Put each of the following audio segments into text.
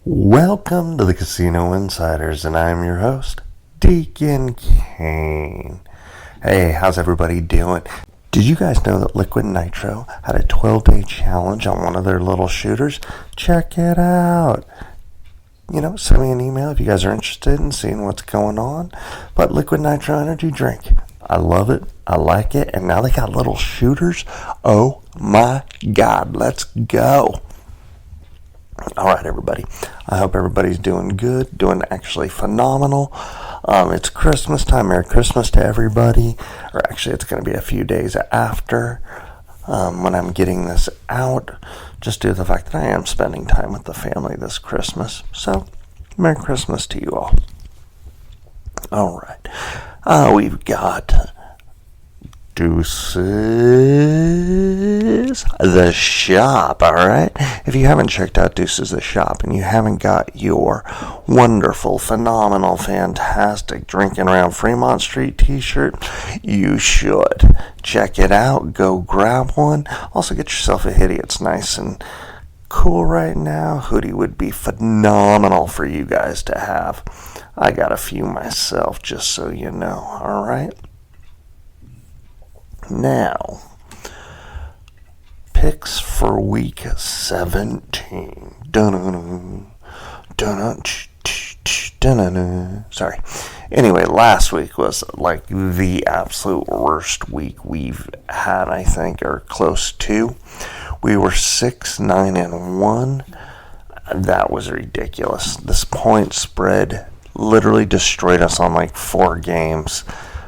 Welcome to the Casino Insiders, and I'm your host, Deacon Kane. Hey, how's everybody doing? Did you guys know that Liquid Nitro had a 12-day challenge on one of their little shooters? Check it out. Send me an email if you guys are interested in seeing what's going on. But Liquid Nitro Energy Drink, I love it, I like it, and now they got little shooters. Oh my God, let's go. All right, everybody. I hope everybody's doing good, doing actually phenomenal. It's Christmas time. Merry Christmas to everybody. Or actually, it's going to be a few days after when I'm getting this out, just due to the fact that I am spending time with the family this Christmas. So, Merry Christmas to you all. All right. We've got Deuces the Shop, alright? If you haven't checked out Deuces the Shop and you haven't got your wonderful, phenomenal, fantastic Drinking Around Fremont Street t-shirt, you should. Check it out. Go grab one. Also get yourself a hoodie. It's nice and cool right now. Hoodie would be phenomenal for you guys to have. I got a few myself, just so you know, alright? Now, picks for week 17. Sorry. Anyway, last week was like the absolute worst week we've had, I think, or close to. We were 6-9-1. That was ridiculous. This point spread literally destroyed us on like 4 games.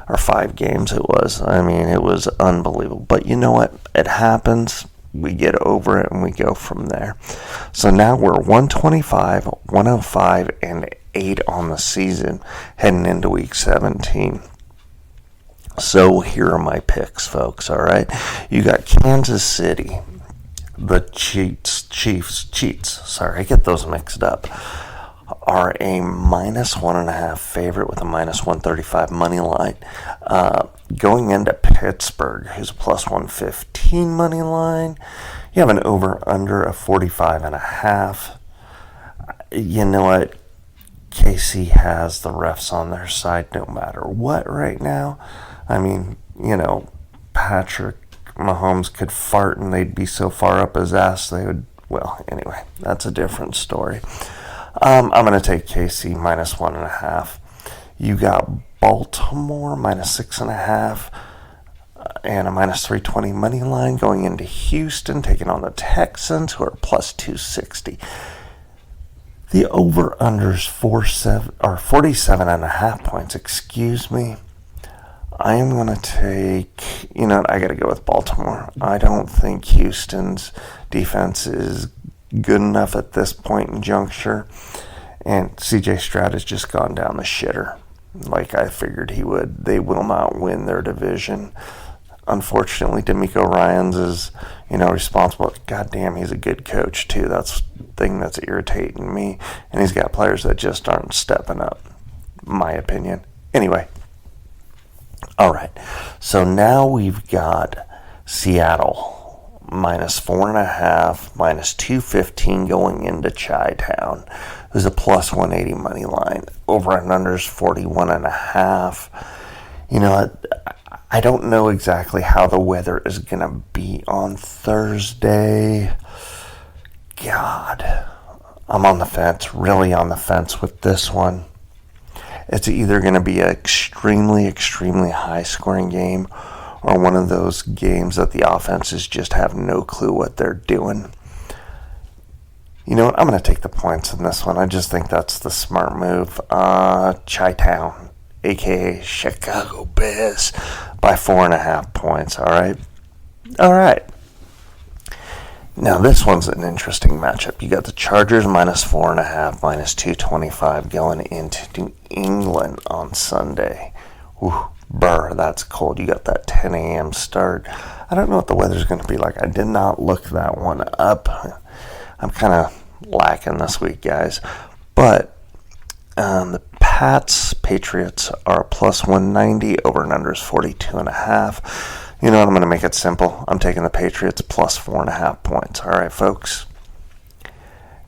Or 5 games it was. I mean, it was unbelievable. But you know what? It happens. We get over it and we go from there. So now we're 125, 105, and 8 on the season heading into week 17. So here are my picks, folks, all right? You got Kansas City, the Chiefs. Sorry, I get those mixed up. Are a -1.5 favorite with a -135 money line. Going into Pittsburgh, who's a +115 money line. You have an over/under of 45.5. You know what? KC has the refs on their side no matter what right now. I mean, Patrick Mahomes could fart and they'd be so far up his ass they would. Well, anyway, that's a different story. I'm going to take KC -1.5. You got Baltimore -6.5 and a -320 money line going into Houston, taking on the Texans, who are +260. The over/unders 47.5 points. Excuse me. I am going to take. I got to go with Baltimore. I don't think Houston's defense is good enough at this point in juncture, and CJ Stroud has just gone down the shitter like I figured he would. They will not win their division. Unfortunately, DeMeco Ryans is responsible. Goddamn, he's a good coach too. That's the thing that's irritating me, and he's got players that just aren't stepping up, my opinion. Anyway, all right, so now we've got Seattle -4.5, -215 going into Chi-Town. There's a +180 money line. Over and unders 41.5. I don't know exactly how the weather is going to be on Thursday. God, I'm on the fence, really on the fence with this one. It's either going to be an extremely, extremely high-scoring game or one of those games that the offenses just have no clue what they're doing. You know what? I'm going to take the points in this one. I just think that's the smart move. Chi-Town, a.k.a. Chicago Bears, by 4.5 points, all right? All right. Now, this one's an interesting matchup. You got the Chargers -4.5, -225 going into New England on Sunday. Ooh. Brr, that's cold. You got that 10 a.m. start. I don't know what the weather's going to be like. I did not look that one up. I'm kind of lacking this week, guys. But the Patriots are +190. Over and under is 42.5. You know what? I'm going to make it simple. I'm taking the Patriots +4.5 points. All right, folks.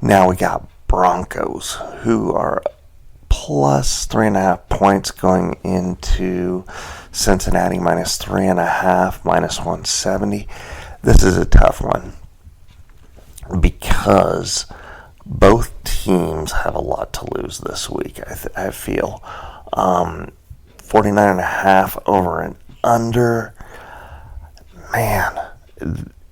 Now we got Broncos, who are plus 3.5 points going into Cincinnati, minus 3.5, minus 170. This is a tough one because both teams have a lot to lose this week, I feel. 49.5 over and under. Man,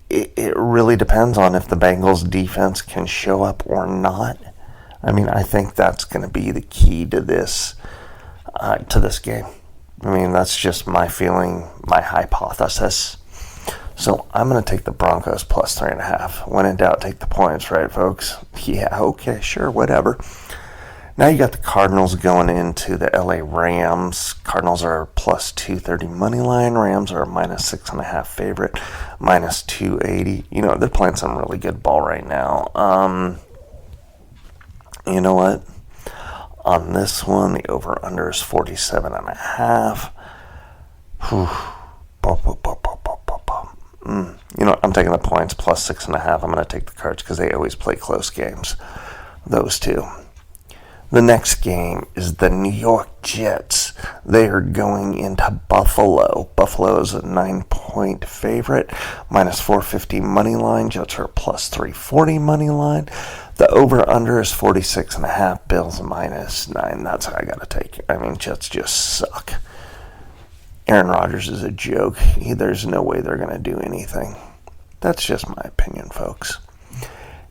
it really depends on if the Bengals defense can show up or not. I mean, I think that's going to be the key to this game. I mean, that's just my feeling, my hypothesis. So I'm going to take the Broncos plus 3.5. When in doubt, take the points, right, folks? Yeah, okay, sure, whatever. Now you got the Cardinals going into the LA Rams. Cardinals are plus 230 money line. Rams are minus 6.5 favorite, minus 280. You know, they're playing some really good ball right now. You know what? On this one, the over-under is 47.5. You know, I'm taking the points plus 6.5. I'm going to take the Cards because they always play close games. Those two. The next game is the New York Jets. They are going into Buffalo. Buffalo is a 9-point favorite, minus 450 money line. Jets are plus 340 money line. The over-under is 46.5. Bills minus 9. That's how I got to take it. I mean, Jets just suck. Aaron Rodgers is a joke. There's no way they're going to do anything. That's just my opinion, folks.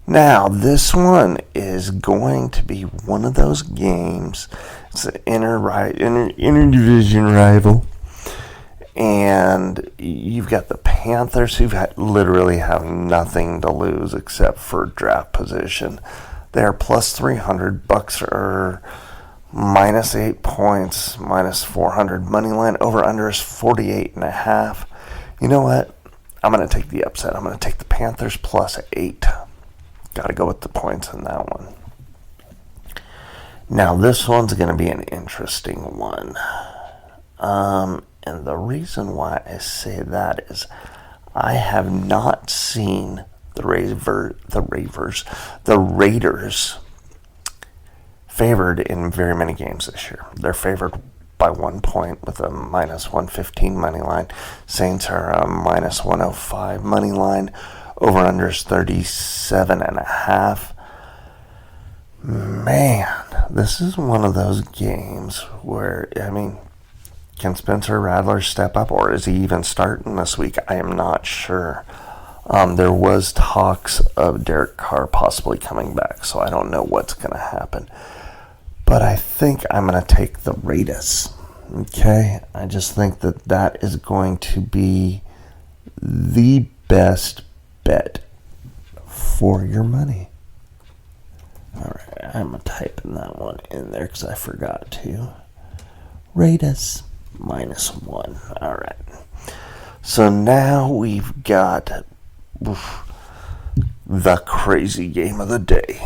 Now, this one is going to be one of those games. It's an inter-division rival. And you've got the Panthers, who literally have nothing to lose except for draft position. They are plus 300. Bucks are minus 8 points, minus 400 money line. Over-under is 48.5. You know what? I'm going to take the upset. I'm going to take the Panthers plus 8. Got to go with the points in that one. Now, this one's going to be an interesting one. And the reason why I say that is I have not seen the Raiders favored in very many games this year. They're favored by 1 point with a minus 115 money line. Saints are a minus 105 money line. Over-under is 37.5. Man, this is one of those games where, I mean, can Spencer Rattler step up, or is he even starting this week? I am not sure. There was talks of Derek Carr possibly coming back, so I don't know what's going to happen. But I think I'm going to take the Raiders. Okay? I just think that is going to be the best bet for your money. Alright, I'm typing that one in there because I forgot to. Raiders minus 1. Alright. So now we've got the crazy game of the day.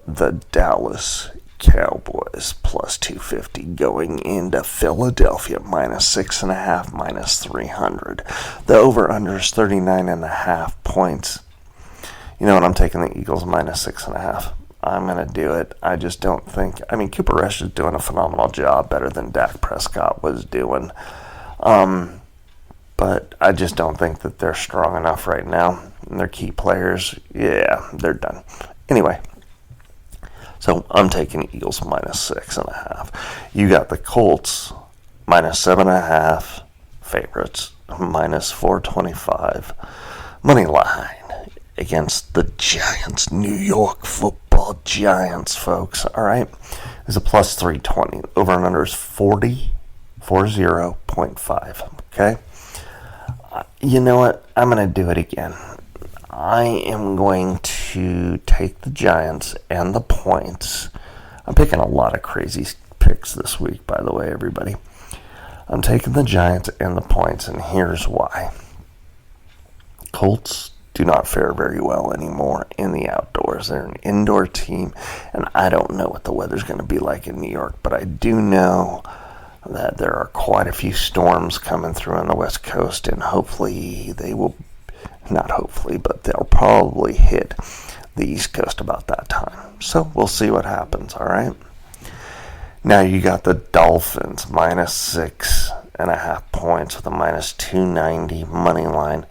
The Dallas Cowboys plus 250 going into Philadelphia minus 6.5, minus 300. The over-under is 39.5 points. You know what? I'm taking the Eagles minus 6.5. I'm going to do it. I just don't think... I mean, Cooper Rush is doing a phenomenal job, better than Dak Prescott was doing. But I just don't think that they're strong enough right now. And their key players, yeah, they're done. Anyway, so I'm taking Eagles minus 6.5. You got the Colts minus 7.5 favorites, minus 425 money line against the Giants, New York Football Giants, folks. All right, there's a plus 320. Over and under is 40.5. Okay. You know what? I'm going to do it again. I am going to take the Giants and the points. I'm picking a lot of crazy picks this week, by the way, everybody. I'm taking the Giants and the points, and here's why. Colts do not fare very well anymore in the outdoors. They're an indoor team, and I don't know what the weather's going to be like in New York, but I do know that there are quite a few storms coming through on the West Coast, and hopefully they will, not hopefully, but they'll probably hit the East Coast about that time. So we'll see what happens, all right? Now you got the Dolphins -6.5 points with a -290 money line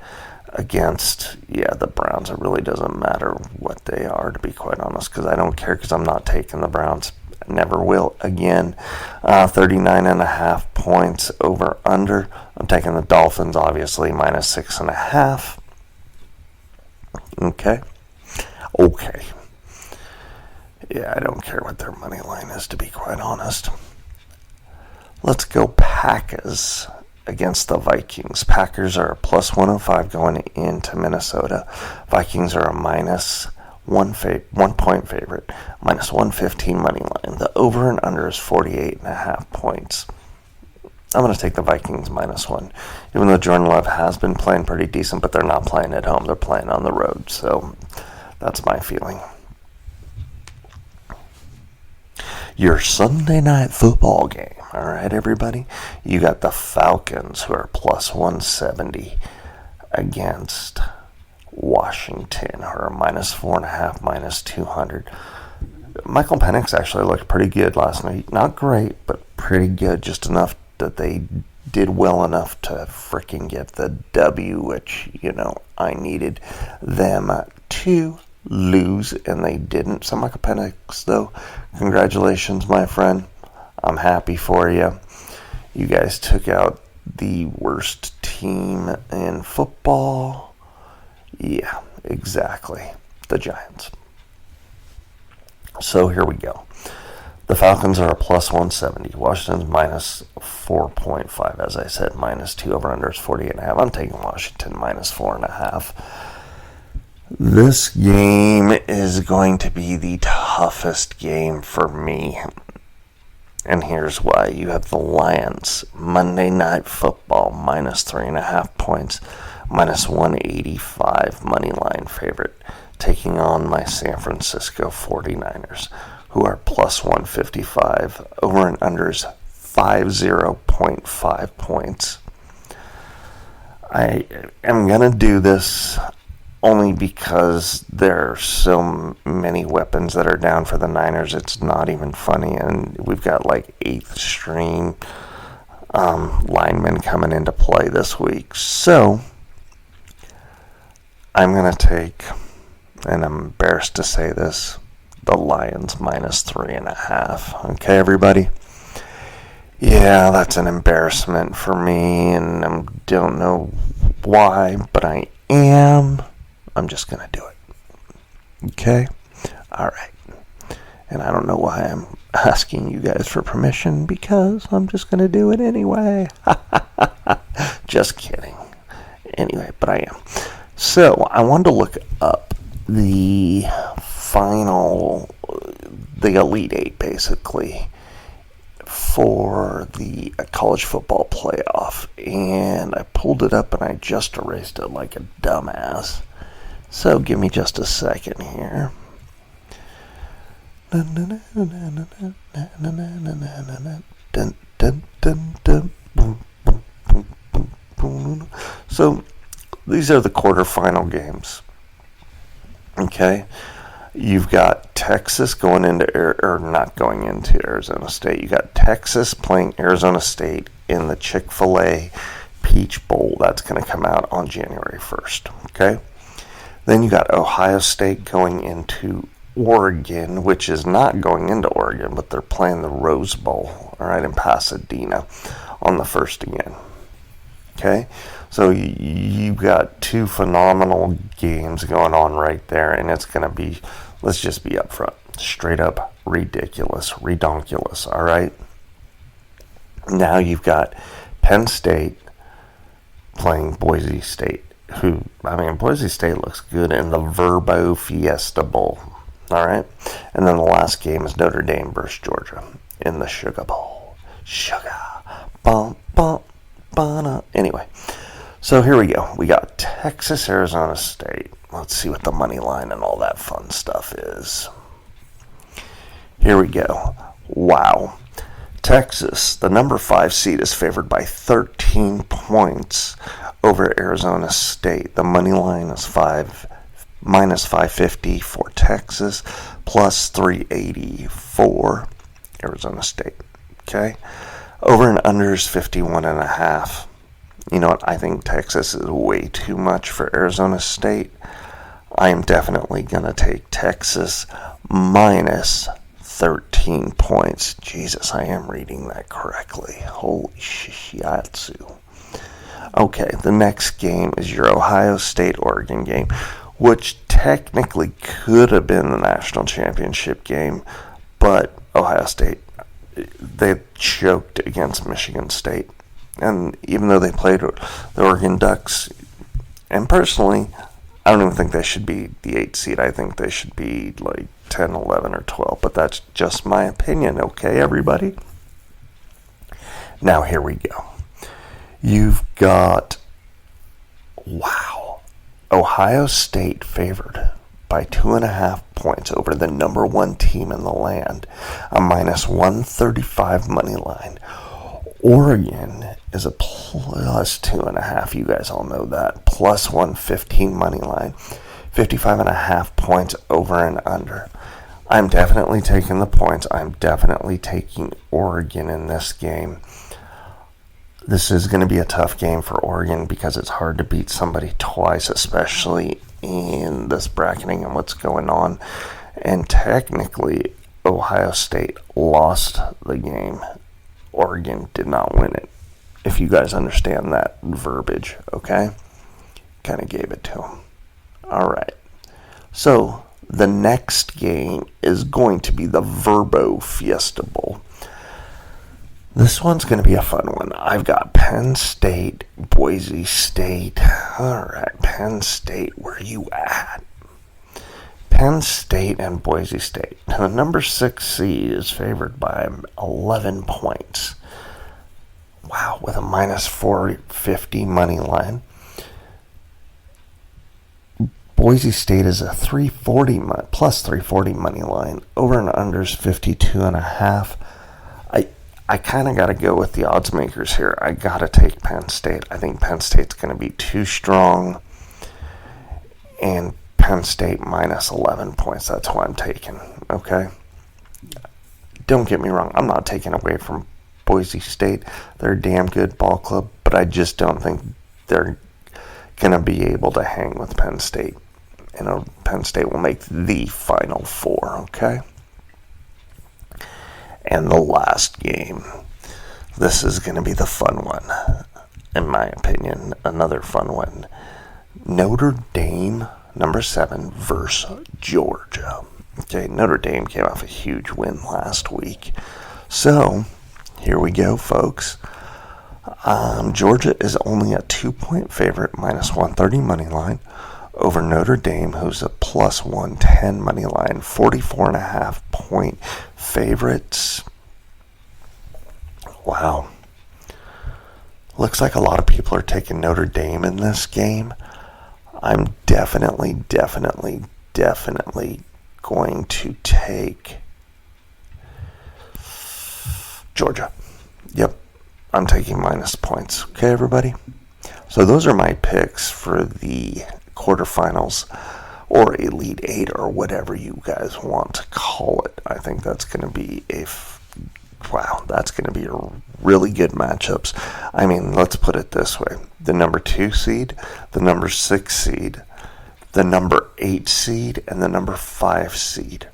against, the Browns. It really doesn't matter what they are, to be quite honest, because I don't care, because I'm not taking the Browns. Never will again. 39.5 points over under. I'm taking the Dolphins, obviously, -6.5. Okay. Yeah, I don't care what their money line is, to be quite honest. Let's go Packers against the Vikings. Packers are a +105 going into Minnesota. Vikings are a -1 point favorite, -115 money line. The over and under is 48.5 points. I'm going to take the Vikings -1, even though Jordan Love has been playing pretty decent, but they're not playing at home. They're playing on the road, so that's my feeling. Your Sunday night football game. All right, everybody. You got the Falcons, who are +170 against Washington, who are -4.5, -200. Michael Penix actually looked pretty good last night. Not great, but pretty good. Just enough that they did well enough to freaking get the W, which, I needed them to lose, and they didn't. So Michael Penix, though, congratulations, my friend. I'm happy for you. You guys took out the worst team in football. Yeah, exactly. The Giants. So here we go. The Falcons are a +170. Washington's -4.5. As I said, -2 over under is 48.5. I'm taking Washington -4.5. This game is going to be the toughest game for me. And here's why. You have the Lions, Monday Night Football, -3.5 points, -185 money line favorite, taking on my San Francisco 49ers, who are +155. Over and unders 50.5 points. I am going to do this only because there are so many weapons that are down for the Niners. It's not even funny, and we've got like 8th string linemen coming into play this week. So I'm going to take, and I'm embarrassed to say this, the Lions -3.5. Okay, everybody? Yeah, that's an embarrassment for me, and I don't know why, but I am. I'm just going to do it. Okay? All right. And I don't know why I'm asking you guys for permission, because I'm just going to do it anyway. Just kidding. Anyway, but I am. So, I wanted to look up the Elite Eight, basically, for the college football playoff. And I pulled it up, and I just erased it like a dumbass. So give me just a second here. So these are the quarterfinal games. Okay. You've got Texas going into, or not going into Arizona State. You got Texas playing Arizona State in the Chick-fil-A Peach Bowl. That's going to come out on January 1st. Okay. Then you got Ohio State going into Oregon, which is not going into Oregon, but they're playing the Rose Bowl, all right, in Pasadena on the 1st again. Okay, so you've got two phenomenal games going on right there, and it's going to be, let's just be upfront, straight up ridiculous, redonkulous, all right? Now you've got Penn State playing Boise State. Boise State looks good in the Verbo Fiesta Bowl. All right? And then the last game is Notre Dame versus Georgia in the Sugar Bowl. Sugar. Bum, bum, bana. Anyway, so here we go. We got Texas, Arizona State. Let's see what the money line and all that fun stuff is. Here we go. Wow. Texas, the number 5 seed, is favored by 13 points over Arizona State. The money line is minus 550 for Texas, plus 380 for Arizona State. Okay? Over and under is 51.5. You know what? I think Texas is way too much for Arizona State. I am definitely going to take Texas minus 13 points. Jesus, I am reading that correctly. Holy shiatsu. Okay, the next game is your Ohio State-Oregon game, which technically could have been the national championship game, but Ohio State, they choked against Michigan State. And even though they played the Oregon Ducks, and personally, I don't even think they should be the 8th seed. I think they should be like 10, 11, or 12. But that's just my opinion, okay, everybody? Now, here we go. You've got, Ohio State favored by 2.5 points over the number one team in the land, a minus 135 money line. Oregon is a plus 2.5. You guys all know that. Plus 115 money line. 55.5 points over and under. I'm definitely taking the points. I'm definitely taking Oregon in this game. This is going to be a tough game for Oregon because it's hard to beat somebody twice, especially in this bracketing and what's going on. And technically, Ohio State lost the game. Oregon did not win it, if you guys understand that verbiage, okay? Kind of gave it to them. All right. So the next game is going to be the Verbo Fiesta Bowl. This one's going to be a fun one. I've got Penn State, Boise State. All right, Penn State, where you at? Penn State and Boise State. The number 6 seed is favored by 11 points. Wow, with a minus 450 money line. Boise State is a plus 340 money line. Over and under is 52.5. I kind of got to go with the odds makers here. I got to take Penn State. I think Penn State's going to be too strong. And Penn State minus 11 points. That's who I'm taking, okay? Don't get me wrong. I'm not taking away from Boise State. They're a damn good ball club, but I just don't think they're going to be able to hang with Penn State. And Penn State will make the Final Four, okay? And the last game. This is going to be the fun one, in my opinion. Another fun one. Notre Dame, number 7, versus Georgia. Okay, Notre Dame came off a huge win last week. So, here we go, folks. Georgia is only a 2-point favorite, minus 130 money line, over Notre Dame, who's a plus 110 money line, 44.5 point favorites. Wow. Looks like a lot of people are taking Notre Dame in this game. I'm definitely going to take Georgia. Yep, I'm taking minus points. Okay, everybody? So those are my picks for the quarterfinals or Elite Eight or whatever you guys want to call it. I think that's going to be that's going to be a really good matchups. I mean, let's put it this way. The number 2 seed, the number 6 seed, the number 8 seed, and the number 5 seed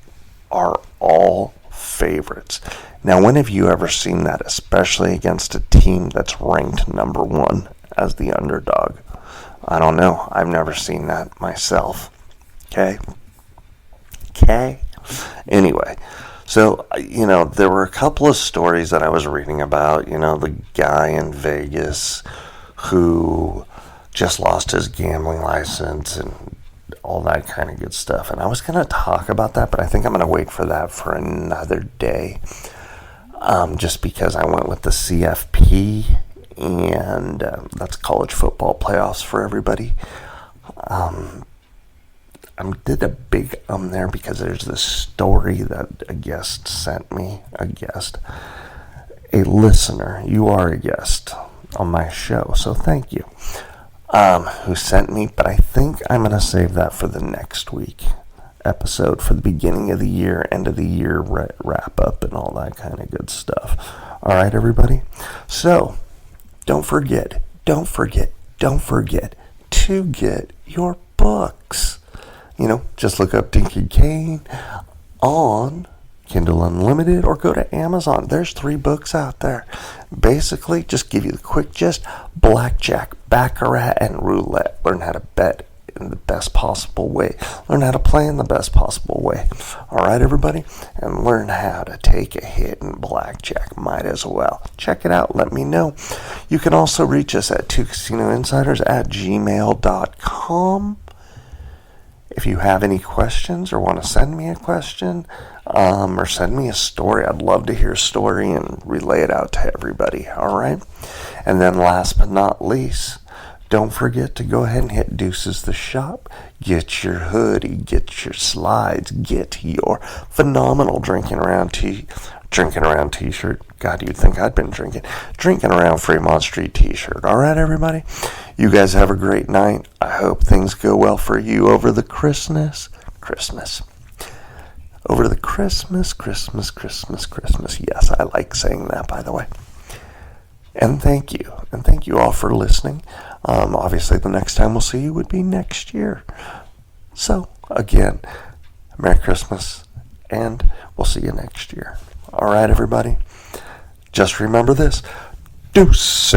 are all favorites. Now, when have you ever seen that, especially against a team that's ranked number 1 as the underdog? I don't know. I've never seen that myself. Okay? Anyway, so, there were a couple of stories that I was reading about, the guy in Vegas who just lost his gambling license and all that kind of good stuff. And I was going to talk about that, but I think I'm going to wait for that for another day, just because I went with the CFP, and that's college football playoffs for everybody. I did a big there because there's this story that a guest sent me. A listener. You are a guest on my show, so thank you. who sent me, but I think I'm going to save that for the next week episode, for the beginning of the year, end of the year wrap up and all that kind of good stuff. All right, everybody. So don't forget to get your books. Just look up Dinky Kane on Kindle Unlimited or go to Amazon. There's 3 books out there. Basically, just give you the quick gist: blackjack, baccarat, and roulette. Learn how to bet in the best possible way. Learn how to play in the best possible way. All right, everybody? And learn how to take a hit in blackjack. Might as well. Check it out. Let me know. You can also reach us at twocasinoinsiders@gmail.com. If you have any questions or want to send me a question, or send me a story, I'd love to hear a story and relay it out to everybody. All right? And then last but not least, don't forget to go ahead and hit Deuces the Shop. Get your hoodie, get your slides, get your phenomenal drinking around t-shirt. God, you'd think I'd been drinking around Fremont Street t-shirt. All right, everybody? You guys have a great night. I hope things go well for you over the Christmas. Over the Christmas. Yes, I like saying that, by the way. And thank you. And thank you all for listening. Obviously, the next time we'll see you would be next year. So, again, Merry Christmas, and we'll see you next year. All right, everybody? Just remember this. Deuces.